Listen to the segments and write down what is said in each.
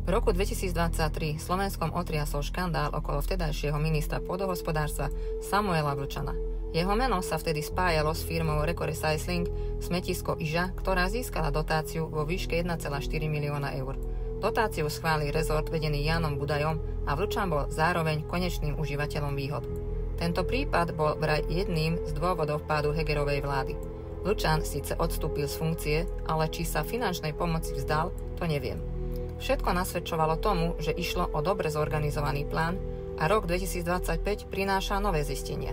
V roku 2023 Slovenskom otriasol škandál okolo vtedajšieho ministra pôdohospodárstva Samuela Vlčana. Jeho meno sa vtedy spájalo s firmou Reco Recycling smetisko Iža, ktorá získala dotáciu vo výške 1,4 milióna eur. Dotáciu schválil rezort vedený Jánom Budajom a Vlčan bol zároveň konečným užívateľom výhod. Tento prípad bol vraj jedným z dôvodov pádu Hegerovej vlády. Vlčan síce odstúpil z funkcie, ale či sa finančnej pomoci vzdal, to neviem. Všetko nasvedčovalo tomu, že išlo o dobre zorganizovaný plán a rok 2025 prináša nové zistenia.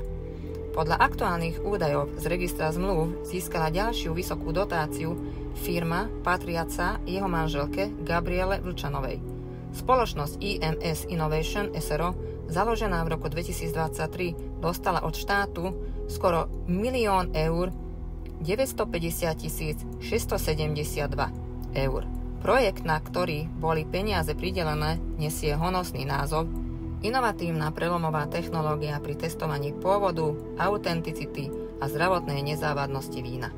Podľa aktuálnych údajov z registra zmluv získala ďalšiu vysokú dotáciu firma patriaca jeho manželke Gabriele Vlčanovej. Spoločnosť IMS Innovation SRO, založená v roku 2023, dostala od štátu skoro 1 000 000 eur 950 672 eur. Projekt, na ktorý boli peniaze pridelené, nesie honosný názov Inovatívna prelomová technológia pri testovaní pôvodu, autenticity a zdravotnej nezávadnosti vína.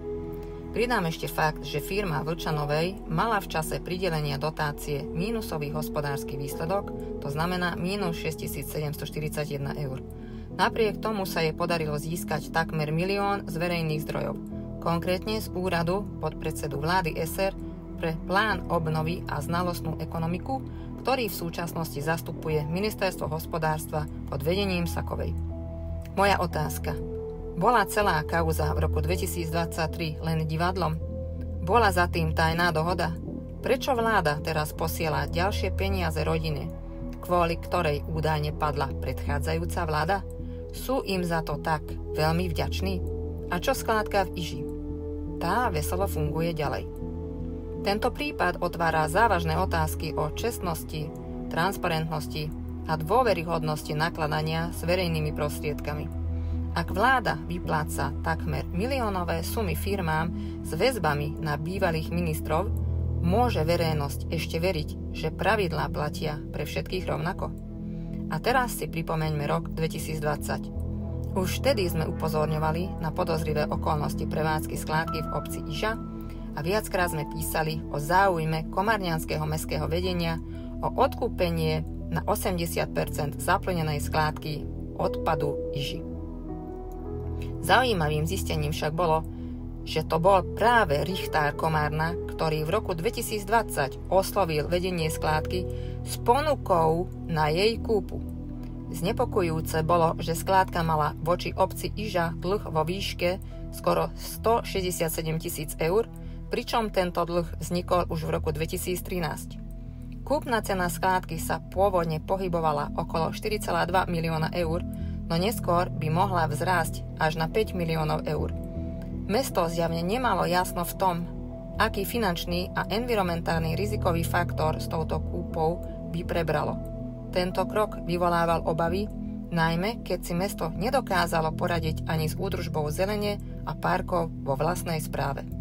Pridám ešte fakt, že firma Vlčanovej mala v čase pridelenia dotácie mínusový hospodársky výsledok, to znamená mínus 6741 eur. Napriek tomu sa jej podarilo získať takmer 1 000 000 z verejných zdrojov, konkrétne z úradu podpredsedu vlády SR pre plán obnovy a znalostnú ekonomiku, ktorý v súčasnosti zastupuje Ministerstvo hospodárstva pod vedením Sakovej. Moja otázka. Bola celá kauza v roku 2023 len divadlom? Bola za tým tajná dohoda? Prečo vláda teraz posiela ďalšie peniaze rodine, kvôli ktorej údajne padla predchádzajúca vláda? Sú im za to tak veľmi vďační? A čo skládka v Iži? Tá veselo funguje ďalej. Tento prípad otvára závažné otázky o čestnosti, transparentnosti a dôveryhodnosti nakladania s verejnými prostriedkami. Ak vláda vypláca takmer miliónové sumy firmám s väzbami na bývalých ministrov, môže verejnosť ešte veriť, že pravidlá platia pre všetkých rovnako? A teraz si pripomeňme rok 2020. Už vtedy sme upozorňovali na podozrivé okolnosti prevádzky skládky v obci Iža a viackrát sme písali o záujme komárňanského mestského vedenia o odkúpenie na 80% zaplnenej skládky odpadu Iži. Zaujímavým zistením však bolo, že to bol práve richtár Komárna, ktorý v roku 2020 oslovil vedenie skládky s ponukou na jej kúpu. Znepokojujúce bolo, že skládka mala voči obci Iža dlh vo výške skoro 167 000 eur, pričom tento dlh vznikol už v roku 2013. Kúpna cena skládky sa pôvodne pohybovala okolo 4,2 milióna eur, no neskôr by mohla vzrásť až na 5 miliónov eur. Mesto zjavne nemalo jasno v tom, aký finančný a environmentálny rizikový faktor s touto kúpou by prebralo. Tento krok vyvolával obavy, najmä keď si mesto nedokázalo poradiť ani s údržbou zelene a parkov vo vlastnej správe.